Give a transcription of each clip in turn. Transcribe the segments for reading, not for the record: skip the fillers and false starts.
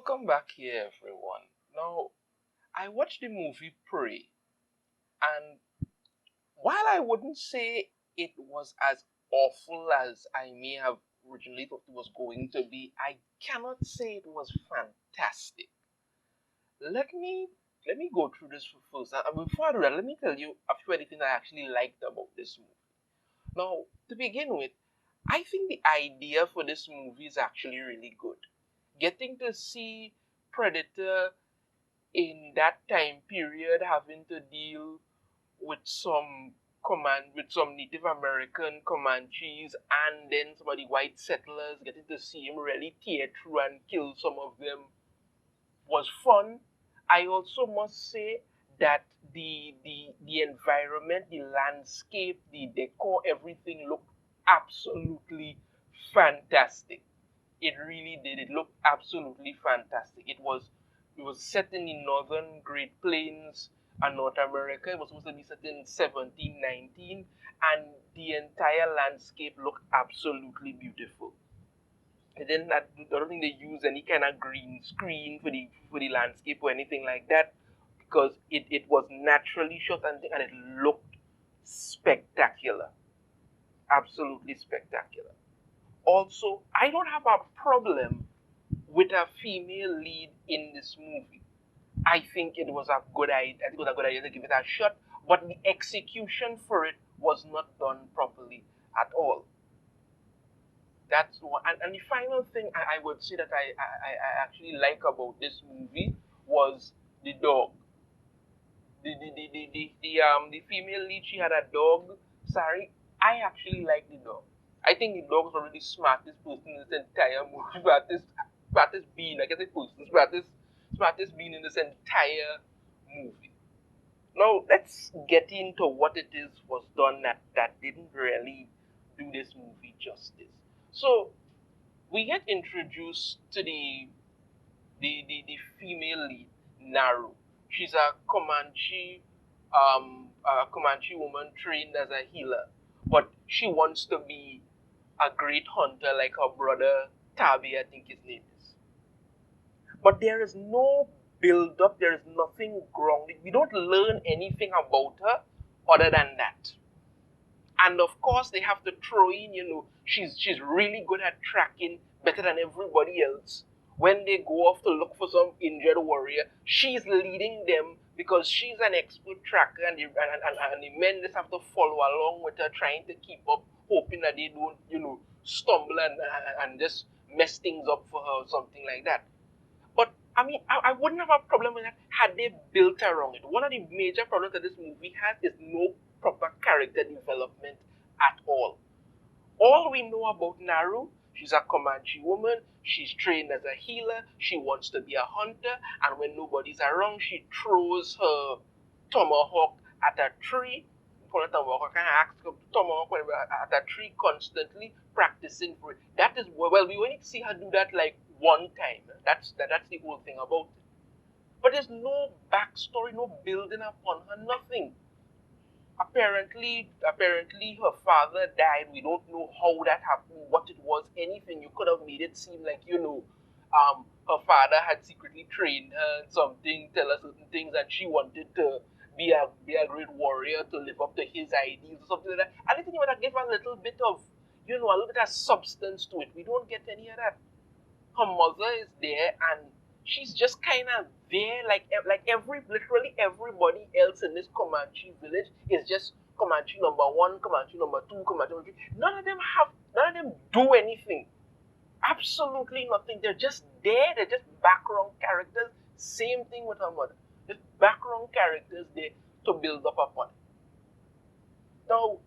Welcome back here, everyone. Now, I watched the movie Prey, and while I wouldn't say it was as awful as I may have originally thought it was going to be, I cannot say it was fantastic. Let me let me go through this first. Before I do that, let me tell you a few anything I actually liked about this movie. Now, to begin with, I think the idea for this movie is actually really good. Getting to see Predator in that time period having to deal with some Native American Comanches and then some of the white settlers, getting to see him really tear through and kill some of them was fun. I also must say that the environment, the landscape, the decor, everything looked absolutely fantastic. It really did. It looked absolutely fantastic. It was set in the northern Great Plains and North America. It was supposed to be set in 1719, and the entire landscape looked absolutely beautiful. And then I don't think they used any kind of green screen for the landscape or anything like that because it was naturally shot and it looked spectacular. Absolutely spectacular. Also, I don't have a problem with a female lead in this movie. I think it was a good idea. I think it was a good idea to give it a shot, but the execution for it was not done properly at all. That's one. And the final thing I would say that I actually like about this movie was the dog. The female lead, she had a dog. Sorry, I actually like the dog. I think the dog was probably the smartest person in this entire movie. Smartest being, I guess it person, smartest being in this entire movie. Now let's get into what it is was done that didn't really do this movie justice. So we get introduced to the female lead, Naru. She's a Comanche woman trained as a healer, but she wants to be a great hunter like her brother Tabi, I think his name is. But there is no build up, there is nothing grounded. We don't learn anything about her other than that. And of course, they have to throw in, she's really good at tracking, better than everybody else. When they go off to look for some injured warrior, she's leading them because she's an expert tracker, and the men just have to follow along with her, trying to keep up, hoping that they don't, stumble and just mess things up for her or something like that. But I mean, I wouldn't have a problem with that had they built around it. One of the major problems that this movie has is no proper character development at all. All we know about Naru, she's a Comanche woman, she's trained as a healer, she wants to be a hunter, and when nobody's around, she throws her tomahawk at a tree. For a tomahawk, kind of acts tomahawk at a tree constantly, practicing for it. That is well, we only see her do that like one time. That's the whole thing about it. But there's no backstory, no building upon her, nothing. Apparently her father died. We don't know how that happened, what it was, anything. You could have made it seem like, her father had secretly trained her in something, tell her certain things, and she wanted to be a great warrior to live up to his ideals or something like that. And I think you would have given a little bit of, a little bit of substance to it. We don't get any of that. Her mother is there, and she's just kind of there, like literally everybody else in this Comanche village is just Comanche number one, Comanche number two, Comanche number three. None of them do anything. Absolutely nothing. They're just there. They're just background characters. Same thing with her mother. Just background characters there to build up upon. Now,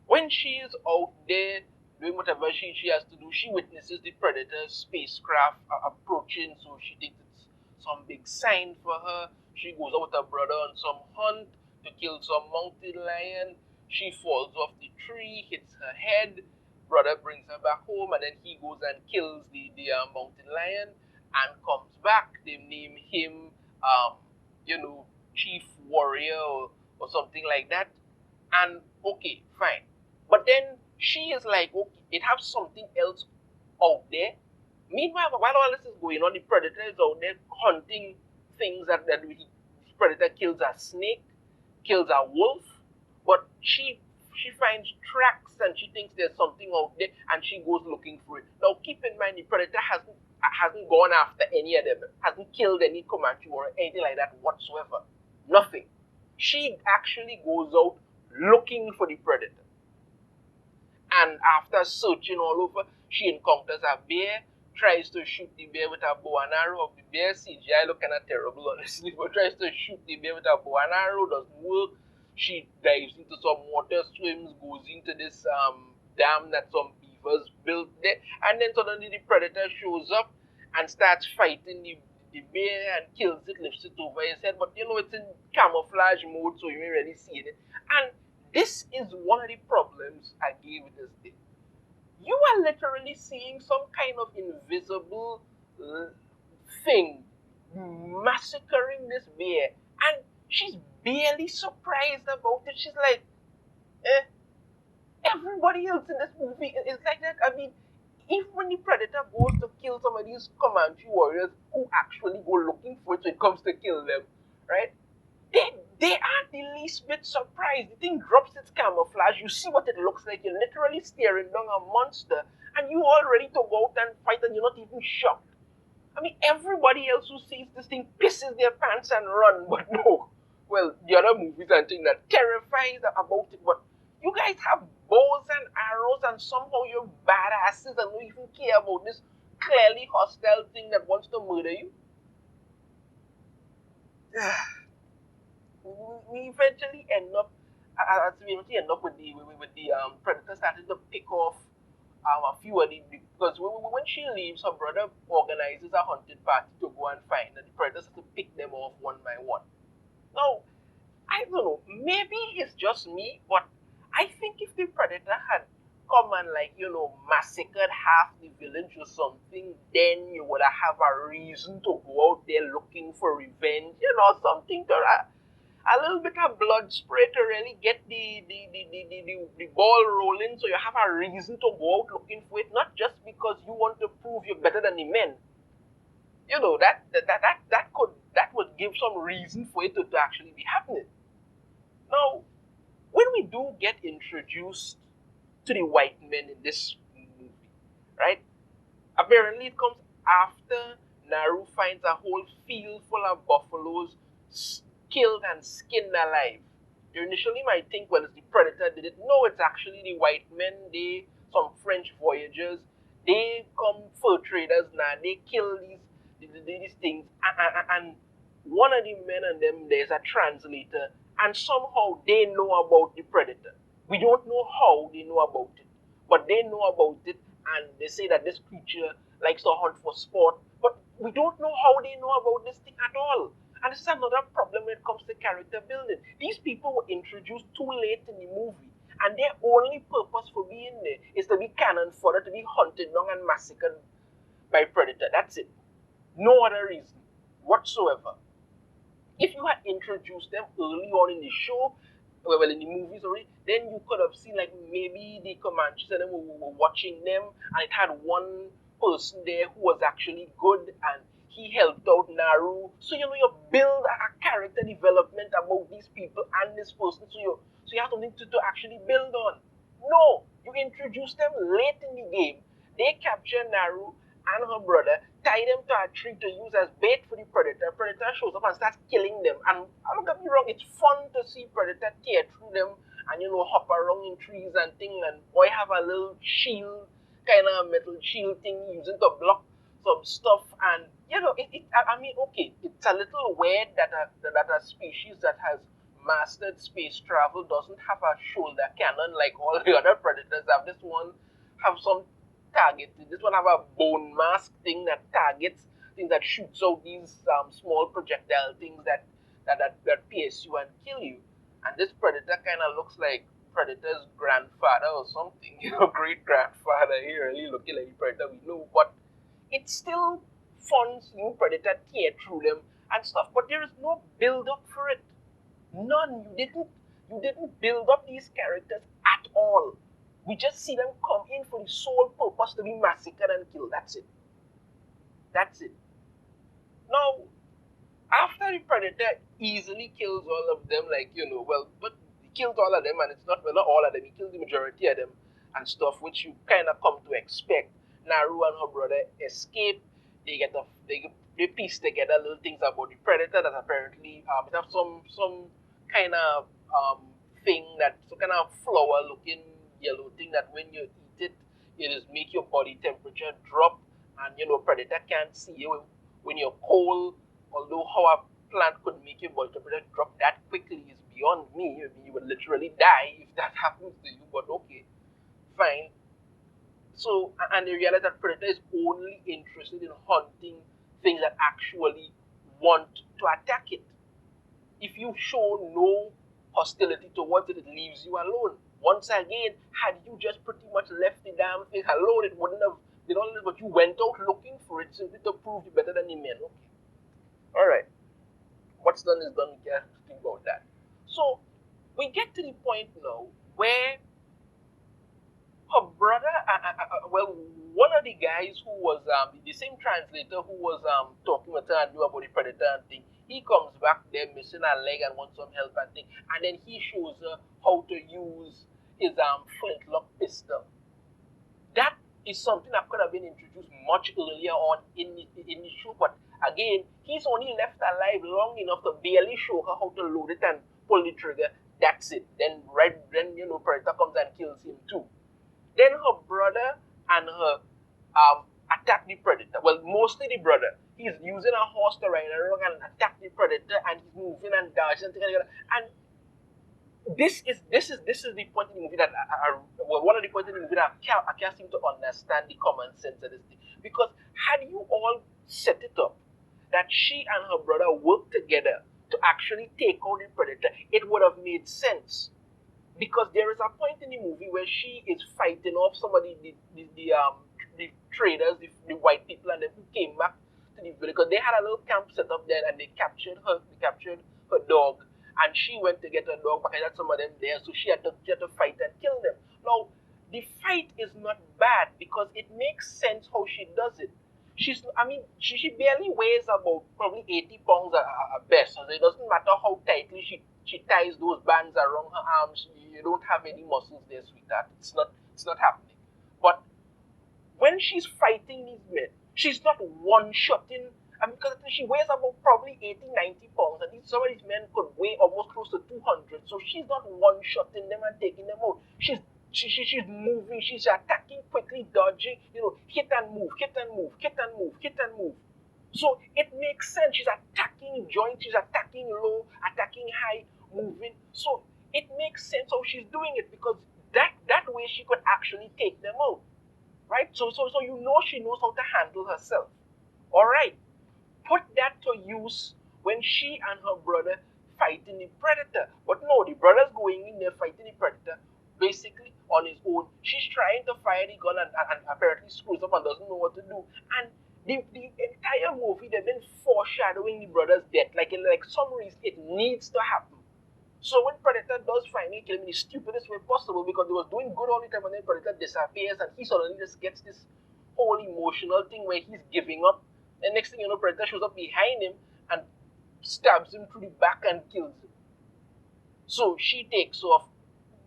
when she is out there doing whatever she has to do, she witnesses the Predator spacecraft approaching, so she thinks it's some big sign for her. She goes out with her brother on some hunt to kill some mountain lion. She falls off the tree, hits her head. Brother brings her back home, and then he goes and kills the mountain lion and comes back. They name him, um, Chief Warrior or something like that. And okay, fine. But then she is like, okay, it has something else out there. Meanwhile, while all this is going on, the predator is out there hunting things that the predator kills a snake, kills a wolf, but she finds tracks and she thinks there's something out there and she goes looking for it. Now keep in mind the predator hasn't gone after any of them, hasn't killed any Comanche or anything like that whatsoever. Nothing. She actually goes out looking for the predator. And after searching all over, she encounters a bear, tries to shoot the bear with a bow and arrow. The bear CGI look kind of terrible, honestly, but tries to shoot the bear with a bow and arrow, doesn't work. She dives into some water, swims, goes into this dam that some beavers built there, and then suddenly the predator shows up and starts fighting the bear and kills it, lifts it over his head. But you know, it's in camouflage mode, so you ain't really seeing it. And this is one of the problems I gave this thing. You are literally seeing some kind of invisible thing massacring this bear, and she's barely surprised about it. She's like, eh. Everybody else in this movie is like that. I mean, even when the predator goes to kill some of these Comanche warriors who actually go looking for it when it comes to kill them, right? They aren't the least bit surprised. The thing drops its camouflage. You see what it looks like. You're literally staring down a monster, and you all ready to go out and fight, and you're not even shocked. I mean, everybody else who sees this thing pisses their pants and run, but no. Well, the other movies and things that terrifies about it, but you guys have bows and arrows, and somehow you're badasses and don't even care about this clearly hostile thing that wants to murder you. We eventually end up, with the predator starting to pick off a few of the, because when she leaves, her brother organizes a hunting party to go and find, and the predators have to pick them off one by one. Now, I don't know, maybe it's just me, but I think if the predator had come and, like, massacred half the village or something, then you would have a reason to go out there looking for revenge, something to a little bit of blood spray to really get the ball rolling, so you have a reason to go out looking for it, not just because you want to prove you're better than the men. That would give some reason for it to actually be happening. Now, when we do get introduced to the white men in this movie, right? Apparently it comes after Naru finds a whole field full of buffaloes killed and skinned alive. You initially might think, well, it's the predator did it. No, it's actually the white men. Some French voyagers, they come fur traders now. They kill these things, and one of the men and them, there's a translator, and somehow they know about the predator. We don't know how they know about it, but they know about it, and they say that this creature likes to hunt for sport, but we don't know how they know about this thing at all. And this is another problem when it comes to character building. These people were introduced too late in the movie, and their only purpose for being there is to be cannon fodder, to be hunted down and massacred by predator. That's it. No other reason whatsoever. If you had introduced them early on in the show, well, in the movies already, then you could have seen, like, maybe the Comanches and them were watching them, and it had one person there who was actually good, and he helped out Naru. So you build a character development about these people and this person, so you have something to actually build on. No, you introduce them late in the game. They capture Naru and her brother, tie them to a tree to use as bait for the predator. Predator shows up and starts killing them. And don't get me wrong, it's fun to see predator tear through them and hop around in trees and things. And boy have a little shield, kind of metal shield thing using to block some stuff. And okay, it's a little weird that a species that has mastered space travel doesn't have a shoulder cannon like all the other predators have. This one have some target. This one have a bone mask thing that targets things, that shoots out these small projectile things that pierce you and kill you. And this predator kind of looks like Predator's grandfather or something, great grandfather. He really looking like the predator we know, but it's still fun seeing predator tear through them and stuff. But there is no build up for it. None. You didn't build up these characters at all. We just see them come in for the sole purpose to be massacred and killed. That's it. That's it. Now, after the predator easily kills all of them, like, well, but he kills all of them, and it's not, well, not all of them, he kills the majority of them and stuff, which you kind of come to expect. Naru and her brother escape. They piece together little things about the predator that apparently it have some kind of thing, that some kind of flower looking yellow thing that when you eat it, it is make your body temperature drop, and predator can't see you when you're cold. Although how a plant could make your body temperature drop that quickly is beyond me. I mean, you would literally die if that happens to you, but okay, fine. So, and they realize that predator is only interested in hunting things that actually want to attack it. If you show no hostility towards it, it leaves you alone. Once again, had you just pretty much left the damn thing alone, it wouldn't have been all this, but you went out looking for it simply to prove you're better than the men. Okay. Alright. What's done is done. We can't think about that. So we get to the point now where her brother, well, one of the guys who was the same translator who was talking with her and knew about the predator and thing, he comes back there missing a leg and wants some help and thing, and then he shows her how to use his flintlock pistol. That is something that could have been introduced much earlier on in the show, but again, he's only left alive long enough to barely show her how to load it and pull the trigger. That's it. Then Predator comes and kills him too. Then her brother and her attack the predator. Well, mostly the brother. He's using a horse to ride around and attack the predator, and he's moving and dodging and things like that. And this is the point in the movie that well, one of the points in the movie that I can't seem to understand the common sense of this thing. Because had you all set it up that she and her brother worked together to actually take out the predator, it would have made sense. Because there is a point in the movie where she is fighting off some of the traders, the white people, and then who came back to the village, because they had a little camp set up there, and they captured her dog, and she went to get her dog back, and had some of them there, so she had to fight and kill them. Now, the fight is not bad because it makes sense how she does it. She barely weighs about probably 80 pounds at best, so it doesn't matter how tightly she ties those bands around her arms. You don't have any muscles there, sweetheart. It's not happening. But when she's fighting these men, she's not one-shotting. Because she weighs about probably 80, 90 pounds, and some of these men could weigh almost close to 200. So she's not one-shotting them and taking them out. She's moving, she's attacking quickly, dodging, hit and move, hit and move, hit and move, hit and move. So it makes sense. She's attacking joints, she's attacking low, attacking high, moving. So it makes sense how she's doing it, because that way she could actually take them out. Right? So she knows how to handle herself. Alright. Put that to use when she and her brother fighting the predator. But no, the brother's going in there fighting the predator basically on his own. She's trying to fire the gun and apparently screws up and doesn't know what to do. And the entire movie, they've been foreshadowing the brother's death. Like some reason, it needs to happen. So when Predator does finally kill him in the stupidest way possible, because he was doing good all the time, and then Predator disappears, and he suddenly just gets this whole emotional thing where he's giving up. And next thing you know, Predator shows up behind him and stabs him through the back and kills him. So she takes off,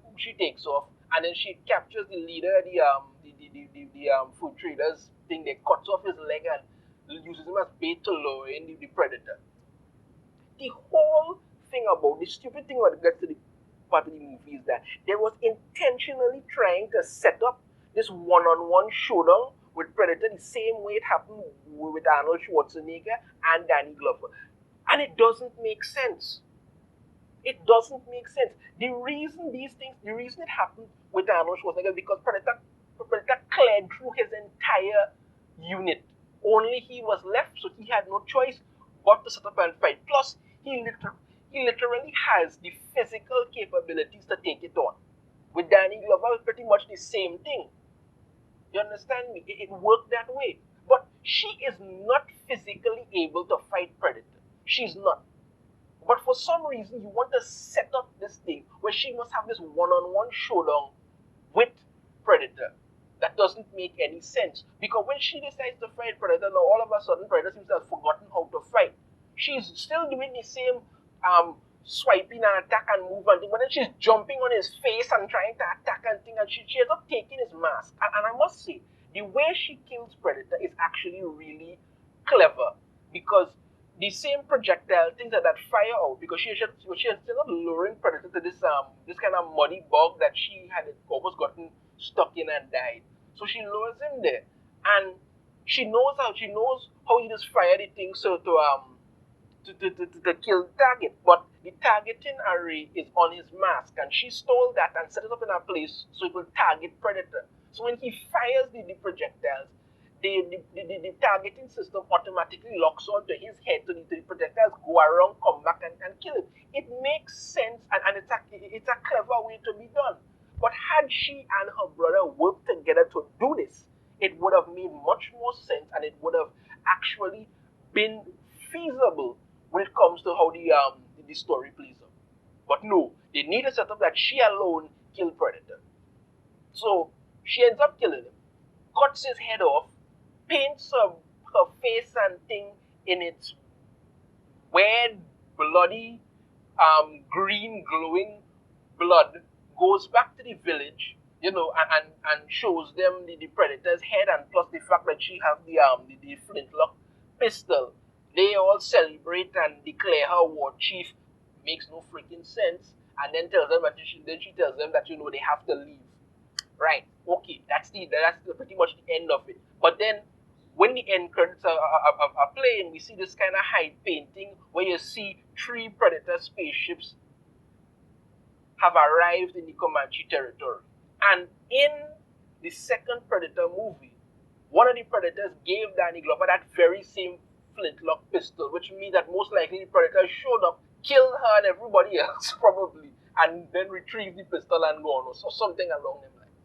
and then she captures the leader, the food traders thing. They cuts off his leg and uses him as bait to lure in the predator. The whole thing about the stupid thing about gets to the part of the movie is that they was intentionally trying to set up this one-on-one showdown with Predator the same way it happened with Arnold Schwarzenegger and Danny Glover, and it doesn't make sense. It doesn't make sense. The reason it happened with Arnold Schwarzenegger is because Predator cleared through his entire unit. Only he was left, so he had no choice but to set up and fight. Plus, he literally has the physical capabilities to take it on. With Danny Glover, it's pretty much the same thing. You understand me? It worked that way. But she is not physically able to fight Predator. She's not. But for some reason, you want to set up this thing where she must have this one-on-one showdown with Predator. That doesn't make any sense. Because when she decides to fight Predator, now all of a sudden Predator seems to have forgotten how to fight. She's still doing the same swiping and attack and move and thing, but then she's jumping on his face and trying to attack and thing, and she ends up taking his mask. And I must say, the way she kills Predator is actually really clever, because the same projectile things that fire out, because she ended up luring Predator to this kind of muddy bog that she had almost gotten stuck in and died. So she lures him there, and she knows how he just fire the thing so to kill the target, but the targeting array is on his mask, and she stole that and set it up in a place so it will target Predator. So when he fires the projectiles, the targeting system automatically locks onto his head, so the projectiles go around, come back, and kill him. It makes sense, and it's a clever way to be done. But had she and her brother worked together to do this, it would have made much more sense, and it would have actually been feasible when it comes to how the story plays out. But no, they need a setup that she alone killed Predator. So she ends up killing him, cuts his head off, paints her face and thing in its weird, bloody, green, glowing blood, goes back to the village, and shows them the Predator's head, and plus the fact that she have the flintlock pistol. They all celebrate and declare her war chief. Makes no freaking sense. And then she tells them that they have to leave. Right? Okay, that's pretty much the end of it. But then when the end credits are playing, we see this kind of hide painting where you see 3 Predator spaceships have arrived in the Comanche territory. And in the second Predator movie, one of the Predators gave Danny Glover that very same flintlock pistol, which means that most likely the Predator showed up, killed her and everybody else probably, and then retrieved the pistol and gone, or something along them lines.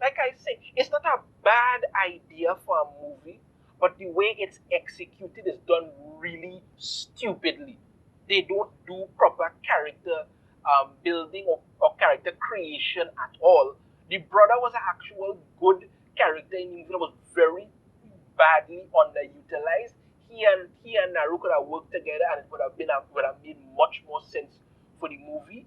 Like I say, it's not a bad idea for a movie, but the way it's executed is done really stupidly. They don't do proper character building or character creation at all. The brother was an actual good character in the movie that was very badly underutilized. He and Naru could have worked together, and it would have made much more sense for the movie.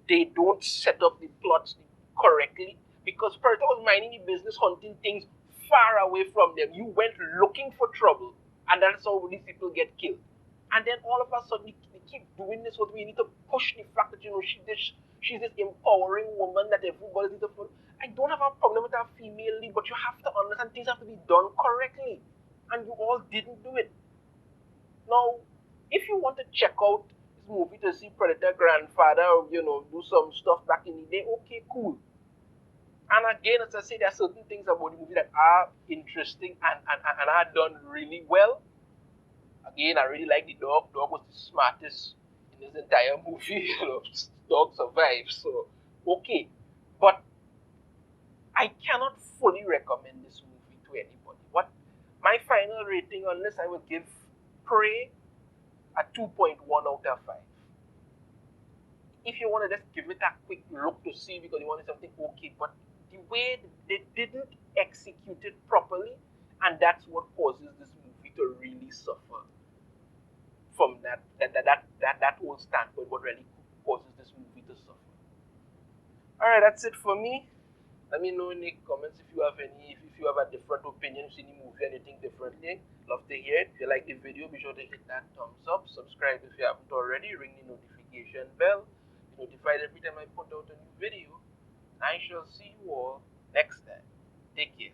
They don't set up the plots correctly, because Predator was minding the business, hunting things far away from them. You went looking for trouble, and that's how these people get killed. And then all of a sudden, they keep doing this. What we need to push the fact that she's this empowering woman that everybody needs to follow. I don't have a problem with a female lead, but you have to understand things have to be done correctly, and you all didn't do it. Now, if you want to check out this movie to see Predator Grandfather, or do some stuff back in the day, okay, cool. And again, as I say, there are certain things about the movie that are interesting and are done really well. Again, I really like the dog. Dog was the smartest in this entire movie. Dog survived, so okay. But I cannot fully recommend this movie to anybody. What my final rating on this, I will give Prey a 2.1 out of 5. If you want to just give it a quick look to see because you wanted something okay, but the way they didn't execute it properly, and that's what causes this movie to really suffer from that whole standpoint, what really causes this movie to suffer. Alright, that's it for me. Let me know in the comments if you have a different opinion, if you see the movie, anything differently. Love to hear it. If you like the video, be sure to hit that thumbs up. Subscribe if you haven't already. Ring the notification bell. Be notified every time I put out a new video. I shall see you all next time. Take care.